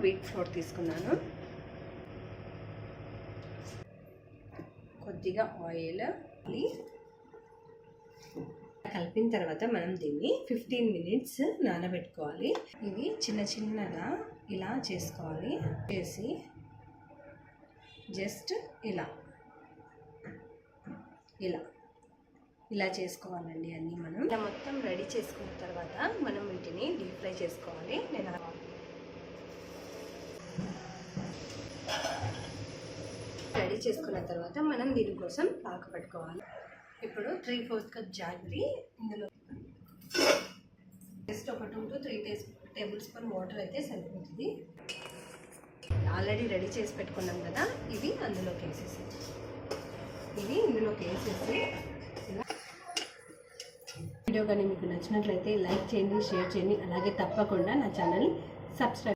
Wheat flour తీసుకున్నాను. కొద్దిగా oil కలిపిన తర్వాత మనం దీన్ని 15 మినిట్స్ నానబెట్టుకోవాలి. ఇవి చిన్న చిన్నగా ఇలా చేసుకోవాలి. చేసి జస్ట్ ఇలా ఇలా ఇలా చేసుకోవాలండి. అన్నీ మనం ఇలా మొత్తం రెడీ చేసుకున్న తర్వాత మనం వీటిని డీప్ ఫ్రై చేసుకోవాలి. నేను రెడీ చేసుకున్న తర్వాత మనం దీనికోసం పాక పట్టుకోవాలి. ఇప్పుడు 3/4 కప్ జాగరి, ఇందులో జస్ట్ ఒక 2 to 3 టేబుల్ స్పూన్ వాటర్ అయితే సరిపోతుంది. ఆల్రెడీ రెడీ చేసి పెట్టుకున్నాం కదా, ఇవి అందులోకి వేసేసి వీడియో కానీ మీకు నచ్చినట్లయితే లైక్ చేయండి, షేర్ చేయండి. అలాగే తప్పకుండా నా ఛానల్ సబ్స్క్రైబ్